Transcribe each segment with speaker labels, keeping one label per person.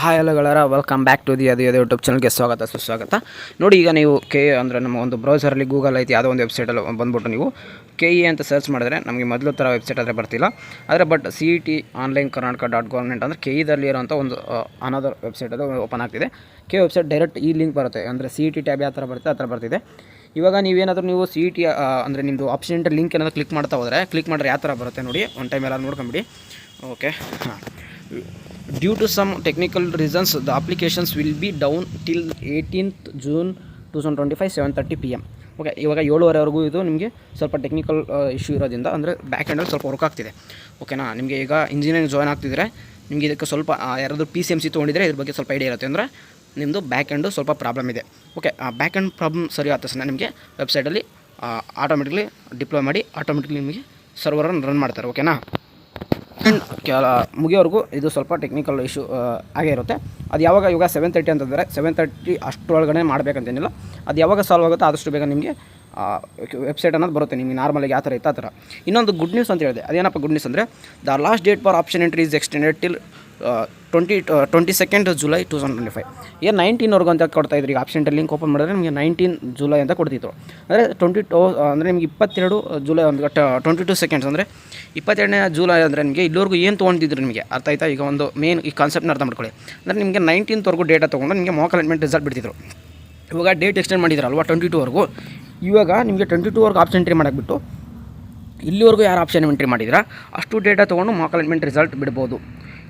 Speaker 1: Hi hello ಗೆಳೆಯರ, welcome back to the ಅದು YouTube ಚಾನಲ್ಗೆ ಸ್ವಾಗತ ಸುಸ್ವಾಗತ. ನೋಡಿ, ಈಗ ನೀವು ಅಂದರೆ ನಮ್ಮ ಒಂದು ಬ್ರೌಸರಲ್ಲಿ ಗೂಗಲ್ ಐತಿ ಯಾವುದೋ ಒಂದು ವೆಬ್ಸೈಟಲ್ಲಿ ಬಂದುಬಿಟ್ಟು ನೀವು KE ಅಂತ ಸರ್ಚ್ ಮಾಡಿದ್ರೆ ನಮಗೆ ಮೊದಲು ಥರ ವೆಬ್ಸೈಟ್ ಆದರೆ ಬರ್ತಿಲ್ಲ. ಆದರೆ but CET online Karnataka .gov ಅಂದರೆ KEದಲ್ಲಿ ಇರೋಂಥ ಒಂದು ಅನದರ್ ವೆಬ್ಸೈಟ್ ಅದು ಓಪನ್ ಆಗ್ತಿದೆ. ವೆಬ್ಸೈಟ್ ಡೈರೆಕ್ಟ್ ಈ ಲಿಂಕ್ ಬರುತ್ತೆ, ಅಂದರೆ CET ಟ್ಯಾಬ್ ಯಾವ ಥರ ಬರುತ್ತೆ ಆ ಥರ ಬರ್ತಿದೆ. ಇವಾಗ ನೀವೇನಾದರೂ ನೀವು CET ಅಂದರೆ ನಿಮ್ಮದು ಆಪ್ಷನ್ ಇಂಟರ್ ಲಿಂಕ್ ಏನಾದರೂ ಕ್ಲಿಕ್ ಮಾಡ್ತಾ ಹೋದರೆ ಕ್ಲಿಕ್ ಮಾಡಿದ್ರೆ ಯಾವ ಥರ ಬರುತ್ತೆ ನೋಡಿ, ಒನ್ ಟೈಮ್ ಎಲ್ಲ ನೋಡ್ಕೊಂಬಿಡಿ. Okay, due to some technical reasons the applications will be down till 18th June 2025 7:30 PM. Okay, ಇವಾಗ 7:30ವರೆಗೂ ಇದು ನಿಮಗೆ ಸ್ವಲ್ಪ ಟೆಕ್ನಿಕಲ್ ಇಶ್ಯೂ ಇರೋದ್ರಿಂದ ಅಂದರೆ ಬ್ಯಾಕ್ ಎಂಡಲ್ಲಿ ಸ್ವಲ್ಪ ವರ್ಕ್ ಆಗ್ತಿದೆ. ಓಕೆನಾ, ನಿಮಗೆ ಈಗ ಇಂಜಿನಿಯರಿಂಗ್ ಜಾಯ್ನ್ ಆಗ್ತಿದ್ರೆ ನಿಮಗೆ ಇದಕ್ಕೆ ಸ್ವಲ್ಪ ಯಾರಾದರೂ PCMC ತೊಗೊಂಡಿದ್ರೆ ಇದ್ರ ಬಗ್ಗೆ ಸ್ವಲ್ಪ ಐಡಿಯಾ ಇರುತ್ತೆ. ಅಂದರೆ ನಿಮ್ಮದು ಬ್ಯಾಕ್ ಎಂಡು ಸ್ವಲ್ಪ ಪ್ರಾಬ್ಲಮ್ ಇದೆ. ಓಕೆ, ಆ ಬ್ಯಾಕ್ ಎಂಡ್ ಪ್ರಾಬ್ಲಮ್ ಸರಿ ಆದ ತಕ್ಷಣ ನಿಮಗೆ ವೆಬ್ಸೈಟಲ್ಲಿ ಆಟೋಮೆಟಿಕ್ಲಿ ಡಿಪ್ಲೋಯ್ ಮಾಡಿ ಆಟೋಮೆಟಿಕ್ಲಿ ನಿಮಗೆ ಸರ್ವರನ್ನು ರನ್ ಮಾಡ್ತಾರೆ. ಓಕೆನಾ, ಮುಗಿಯೋವರೆಗೂ ಇದು ಸ್ವಲ್ಪ ಟೆಕ್ನಿಕಲ್ ಇಶ್ಯೂ ಆಗೇ ಇರುತ್ತೆ. ಅದು ಯಾವಾಗ ಇವಾಗ 7:30 ಅಂತಂದರೆ 7:30 ಅಷ್ಟರೊಳಗಡೆ ಮಾಡಬೇಕಂತೇನಿಲ್ಲ. ಅದು ಯಾವಾಗ ಸಾಲ್ವ್ ಆಗುತ್ತೋ ಆದಷ್ಟು ಬೇಗ ನಿಮಗೆ ವೆಬ್ಸೈಟ್ ಅನ್ನೋದು ಬರುತ್ತೆ ನಿಮಗೆ ನಾರ್ಮಲಾಗಿ ಯಾವ ಥರ ಇತ್ತು ಆ ಥರ. ಇನ್ನೊಂದು ಗುಡ್ ನ್ಯೂಸ್ ಅಂತ ಹೇಳಿದೆ, ಅದೇನಪ್ಪ ಗುಡ್ ನ್ಯೂಸ್ ಅಂದರೆ the last date for option entry is extended till 22nd July 2025. 19ವರೆಗೂ ಅಂತ ಕೊಡ್ತಾಯಿದ್ರು. ಈಗ ಆಪ್ಷನ್ ಲಿಂಕ್ ಓಪನ್ ಮಾಡಿದ್ರೆ ನಿಮಗೆ 19 ಜುಲೈ ಅಂತ ಕೊಡ್ತಿದ್ರು. ಅಂದರೆ 22 ಅಂದರೆ ನಿಮಗೆ 22 ಜುಲೈ ಒಂದು 22 ಸೆಕೆಂಡ್ಸ್ ಅಂದರೆ 22ನೇ ಜುಲೈ ಅಂದರೆ ನಿಮಗೆ ಇಲ್ಲಿವರೆಗೂ ಏನು ತೊಗೊಂಡಿದ್ರು ನಿಮಗೆ ಅರ್ಥ ಆಯ್ತಾ. ಈಗ ಒಂದು ಮೇನ್ ಈ ಕಾನ್ಸೆಪ್ಟ್ನ ಅರ್ಥ ಮಾಡ್ಕೊಳ್ಳಿ. ಅಂದರೆ ನಿಮಗೆ 19th ಡೇಟಾ ತೊಗೊಂಡು ನಿಮಗೆ ಮಾಕ್ ಅಲಾಟ್ಮೆಂಟ್ ರಿಸಲ್ಟ್ ಬಿಡ್ತಿದ್ರು. ಇವಾಗ ಡೇಟ್ ಎಕ್ಸ್ಟೆಂಡ್ ಮಾಡಿದ್ರಲ್ವ 22ವರೆಗೂ. ಇವಾಗ ನಿಮಗೆ 22ವರೆಗೂ ಆಪ್ಷನ್ ಎಂಟ್ರಿ ಮಾಡೋಕ್ಬಿಟ್ಟು ಇಲ್ಲಿವರೆಗೂ ಯಾರು ಆಪ್ಷನ್ ಎಂಟ್ರಿ ಮಾಡಿದ್ರೆ ಅಷ್ಟು ಡೇಟಾ ತೊಗೊಂಡು ಮಾಕ್ ಅಲಾಟ್ಮೆಂಟ್ ರಿಸಲ್ಟ್ ಬಿಡ್ಬೋದು.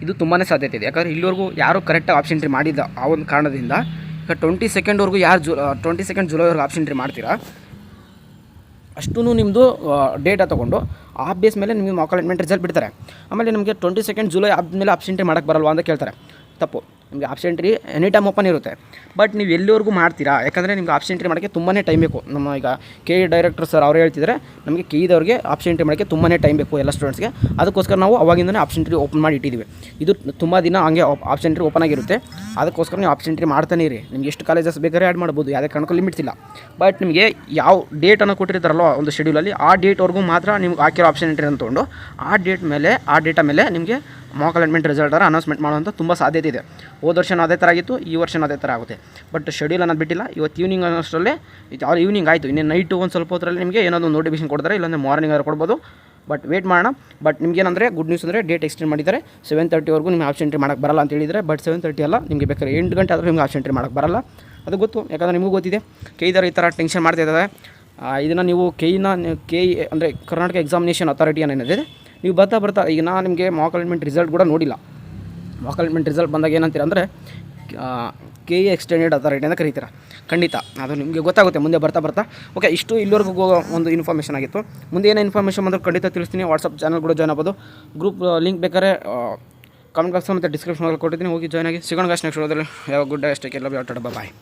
Speaker 1: ಇದು ತುಂಬಾ ಸಾಧ್ಯತೆ ಇದೆ. ಯಾಕಂದರೆ ಇಲ್ಲಿವರೆಗೂ ಯಾರು ಕರೆಕ್ಟಾಗಿ ಆಪ್ಷನ್ ಎಂಟ್ರಿ ಮಾಡಿದ್ದ ಆ ಒಂದು ಕಾರಣದಿಂದ ಈಗ 22nd ಯಾರು 22nd ಜುಲೈವರೆಗೂ ಆಪ್ಷನ್ ಎಂಟ್ರಿ ಮಾಡ್ತೀರಾ ಅಷ್ಟೂ ನಿಮ್ಮದು ಡೇಟಾ ತೊಗೊಂಡು ಆ ಬೇಸ್ ಮೇಲೆ ನಿಮಗೆ ಮಾಕ್ ಅಲಾಟ್ಮೆಂಟ್ ರಿಸಲ್ಟ್ ಬಿಡ್ತಾರೆ. ಆಮೇಲೆ ನಿಮಗೆ 22nd ಜುಲೈ ಆದಮೇಲೆ ಆಪ್ಷನ್ ಎಂಟ್ರಿ ಮಾಡೋಕ್ಕೆ ಬರಲ್ವಾ ಅಂತ ಕೇಳ್ತಾರೆ. ತಪ್ಪು, ನಿಮಗೆ option entry any time open ಇರುತ್ತೆ. ಬಟ್ ನೀವು ಎಲ್ಲಿವರೆಗೂ ಮಾಡ್ತೀರಾ, ಯಾಕಂದರೆ ನಿಮ್ಗೆ ಆಪ್ಷನ್ ಎಂಟ್ರಿ ಮಾಡೋಕ್ಕೆ ತುಂಬಾ ಟೈಮ್ ಬೇಕು. ನಮ್ಮ ಈಗ KE ಡೈರೆಕ್ಟರ್ ಸರ್ ಅವ್ರು ಹೇಳ್ತಿದ್ದಾರೆ ನಮಗೆ KEದವ್ರಿಗೆ ಆಪ್ಷನ್ ಎಂಟ್ರಿ ಮಾಡೋಕ್ಕೆ ತುಂಬಾ ಟೈಮ್ ಬೇಕು ಎಲ್ಲ ಸ್ಟೂಡೆಂಟ್ಸ್ಗೆ. ಅದಕ್ಕೋಸ್ಕರ ನಾವು ಅವಾಗಿಂದನೇ ಆಪ್ಷನ್ ಎಂಟ್ರಿ ಓಪನ್ ಮಾಡಿ ಇಟ್ಟಿದ್ದೀವಿ. ಇದು ತುಂಬ ದಿನ ಹಂಗೆ ಆಪ್ಷನ್ ಎಂಟ್ರಿ ಓಪನ್ ಆಗಿರುತ್ತೆ. ಅದಕ್ಕೋಸ್ಕರ ನೀವು ಆಪ್ಷನ್ ಎಂಟ್ರಿ ಮಾಡ್ತಾನೆ ಇರಿ. ನಿಮ್ಗೆ ಎಷ್ಟು ಕಾಲೇಜಸ್ ಬೇಕಾದ್ರೆ ಆ್ಯಡ್ ಮಾಡ್ಬೋದು, ಯಾವುದೇ ಕಾರಣಕ್ಕೂ ಲಿಮಿಟ್ಸ್ ಇಲ್ಲ. ಬಟ್ ನಿಮಗೆ ಯಾವ ಡೇಟನ್ನು ಕೊಟ್ಟಿರ್ತಾರಲ್ವ ಒಂದು ಶೆಡ್ಯೂಲಲ್ಲಿ, ಆ ಡೇಟ್ವರೆಗೂ ಮಾತ್ರ ನಿಮ್ಗೆ ಹಾಕಿರೋ ಆಪ್ಷನ್ ಎಂಟ್ರಿ ಅಂತ ತೊಗೊಂಡು ಆ ಡೇಟಾ ಮೇಲೆ ನಿಮಗೆ ಮಾಕ್ ಅಲಾಟ್ಮೆಂಟ್ ರಿಸಲ್ಟ್ ಅನೌನ್ಸ್ಮೆಂಟ್ ಮಾಡುವಂಥ ತುಂಬ ಸಾಧ್ಯತೆ ಇದೆ. ಹೋದ ವರ್ಷ ಅದೇ ಥರ ಆಗಿತ್ತು, ಈ ವರ್ಷ ಅದೇ ಥರ ಆಗುತ್ತೆ. ಬಟ್ ಶೆಡ್ಯೂಲ್ ಅನ್ನೋದು ಬಿಟ್ಟಿಲ್ಲ. ಇವತ್ತು ಈವ್ನಿಂಗ್ ಅನ್ನೋಷ್ಟರಲ್ಲೇ ಈವ್ನಿಂಗ್ ಆಯಿತು. ಇನ್ನೇ ನೈಟು ಒಂದು ಸ್ವಲ್ಪ ಹೊತ್ತರಲ್ಲಿ ನಿಮಗೆ ಏನಾದರೂ ನೋಟಿಫಿಕೇಶನ್ ಕೊಡ್ತಾರೆ, ಇಲ್ಲಾಂದರೆ ಮಾರ್ನಿಂಗ್ ಆದರೂ ಕೊಡ್ಬೋದು. ಬಟ್ ವೇಟ್ ಮಾಡೋಣ. ಬಟ್ ನಿಮಗೇನಂದರೆ ಗುಡ್ ನ್ಯೂಸ್ ಅಂದರೆ ಡೇಟ್ ಎಕ್ಸ್ಟೆಂಡ್ ಮಾಡಿದ್ದಾರೆ. 7:30ವರೆಗೂ ನಿಮಗೆ ಆಪ್ಷನ್ ಎಂಟ್ರಿ ಮಾಡೋಕ್ಕೆ ಬರಲ್ಲ ಅಂತ ಹೇಳಿದರೆ. ಬಟ್ 7:30 ಅಲ್ಲ, ನಿಮಗೆ ಬೇಕಾದ್ರೆ 8 ಗಂಟೆ ಆದರೂ ನಿಮಗೆ ಆಪ್ಷನ್ ಎಂಟ್ರಿ ಮಾಡೋಕ್ಕೆ ಬರಲ್ಲ. ಅದು ಗೊತ್ತು, ಯಾಕಂದರೆ ನಿಮಗೂ ಗೊತ್ತಿದೆ. KEದವ್ರು ಈ ಥರ ಟೆನ್ಷನ್ ಮಾಡ್ತಾಯಿದ್ದಾರೆ. ಇದನ್ನು ನೀವು KE ಅಂದರೆ ಕರ್ನಾಟಕ ಎಕ್ಸಾಮಿನೇಷನ್ ಅಥಾರಿಟಿ ಏನಿದೆ, ನೀವು ಬರ್ತಾ ಈಗ ನಾನು ನಿಮಗೆ ಮಾಕ್ ಅಲಾಟ್ಮೆಂಟ್ ರಿಸಲ್ಟ್ ಕೂಡ ನೋಡಿಲ್ಲ. ಮಾಕ್ ಅಲಾಟ್ಮೆಂಟ್ ರಿಸಲ್ಟ್ ಬಂದಾಗ ಏನಂತೀರ ಅಂದರೆ KE ಎಕ್ಸ್ಟೆಂಡೆಡ್ ಅಥಾರಿಟಿ ಅಂತ ಕರೀತೀರ. ಖಂಡಿತ ಅದು ನಿಮಗೆ ಗೊತ್ತಾಗುತ್ತೆ ಮುಂದೆ ಬರ್ತಾ. ಓಕೆ, ಇಷ್ಟು ಇಲ್ಲಿವರೆಗೂ ಒಂದು ಇನ್ಫಾರ್ಮೇಷನ್ ಆಗಿತ್ತು. ಮುಂದೆ ಏನೋ ಇನ್ಫಾರ್ಮೇಷನ್ ಬಂದರೆ ಖಂಡಿತ ತಿಳಿಸ್ತೀನಿ. ವಾಟ್ಸಪ್ ಚಾನಲ್ ಕೂಡ ಜಾಯ್ನ್ ಆಗ್ಬೋದು. ಗ್ರೂಪ್ ಲಿಂಕ್ ಬೇಕಾದ್ರೆ ಕಾಮೆಂಟ್ ಬಾಕ್ಸ್ ಮತ್ತು ಡಿಸ್ಕ್ರಿಪ್ಷನಲ್ಲಿ ಕೊಟ್ಟಿದ್ದೀನಿ, ಹೋಗಿ ಜಾಯ್ನ್ ಆಗಿ. ಸಿಗೋಣ ನೆಕ್ಸ್ಟ್ ವಿಡಿಯೋದಲ್ಲಿ. ಯಾವ ಗುಡ್ ಡೇ, ಅಷ್ಟೇ, ಎಲ್ಲ ಬಾಯ್.